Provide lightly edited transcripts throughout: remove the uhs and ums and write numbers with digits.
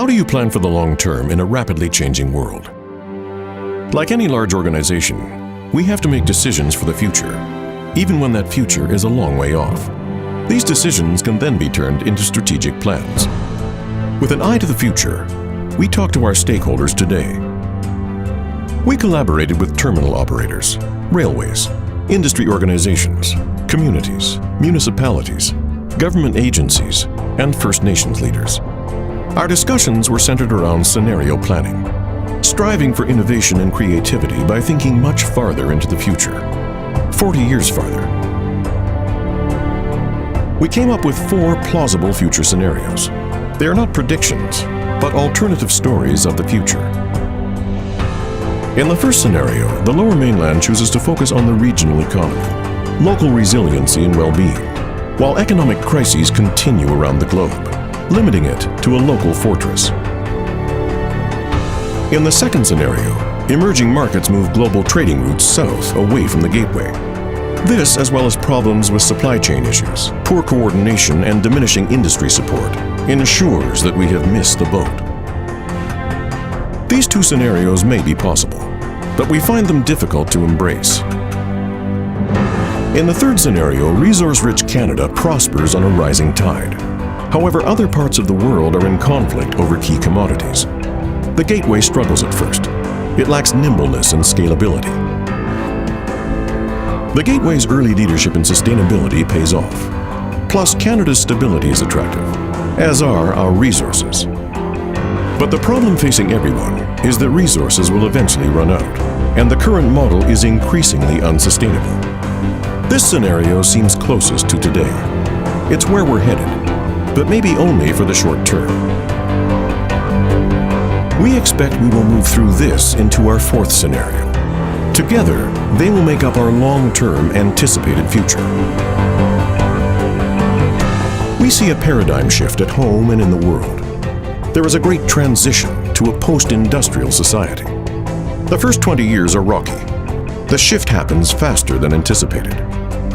How do you plan for the long term in a rapidly changing world? Like any large organization, we have to make decisions for the future, even when that future is a long way off. These decisions can then be turned into strategic plans. With an eye to the future, we talk to our stakeholders today. We collaborated with terminal operators, railways, industry organizations, communities, municipalities, government agencies, and First Nations leaders. Our discussions were centered around scenario planning, striving for innovation and creativity by thinking much farther into the future, 40 years farther. We came up with 4 plausible future scenarios. They are not predictions, but alternative stories of the future. In the first scenario, the Lower Mainland chooses to focus on the regional economy, local resiliency and well-being, while economic crises continue around the globe, limiting it to a local fortress. In the second scenario, emerging markets move global trading routes south away from the gateway. This, as well as problems with supply chain issues, poor coordination, and diminishing industry support, ensures that we have missed the boat. These 2 scenarios may be possible, but we find them difficult to embrace. In the third scenario, resource-rich Canada prospers on a rising tide. However, other parts of the world are in conflict over key commodities. The gateway struggles at first. It lacks nimbleness and scalability. The gateway's early leadership in sustainability pays off. Plus, Canada's stability is attractive, as are our resources. But the problem facing everyone is that resources will eventually run out, and the current model is increasingly unsustainable. This scenario seems closest to today. It's where we're headed, but maybe only for the short term. We expect we will move through this into our fourth scenario. Together, they will make up our long-term anticipated future. We see a paradigm shift at home and in the world. There is a great transition to a post-industrial society. The first 20 years are rocky. The shift happens faster than anticipated.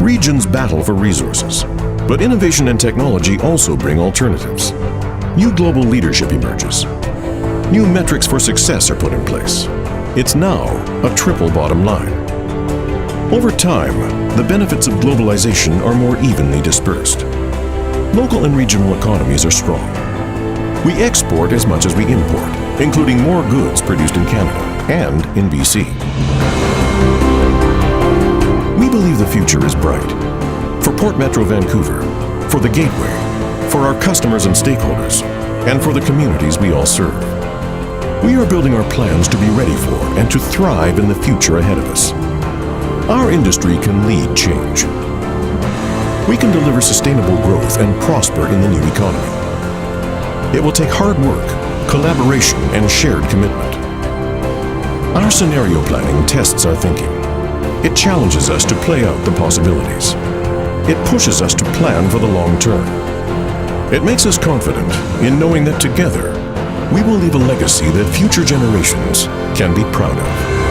Regions battle for resources, but innovation and technology also bring alternatives. New global leadership emerges. New metrics for success are put in place. It's now a triple bottom line. Over time, the benefits of globalization are more evenly dispersed. Local and regional economies are strong. We export as much as we import, including more goods produced in Canada and in BC. We believe the future is bright. For Port Metro Vancouver, for the Gateway, for our customers and stakeholders, and for the communities we all serve. We are building our plans to be ready for and to thrive in the future ahead of us. Our industry can lead change. We can deliver sustainable growth and prosper in the new economy. It will take hard work, collaboration, and shared commitment. Our scenario planning tests our thinking. It challenges us to play out the possibilities. It pushes us to plan for the long term. It makes us confident in knowing that together, we will leave a legacy that future generations can be proud of.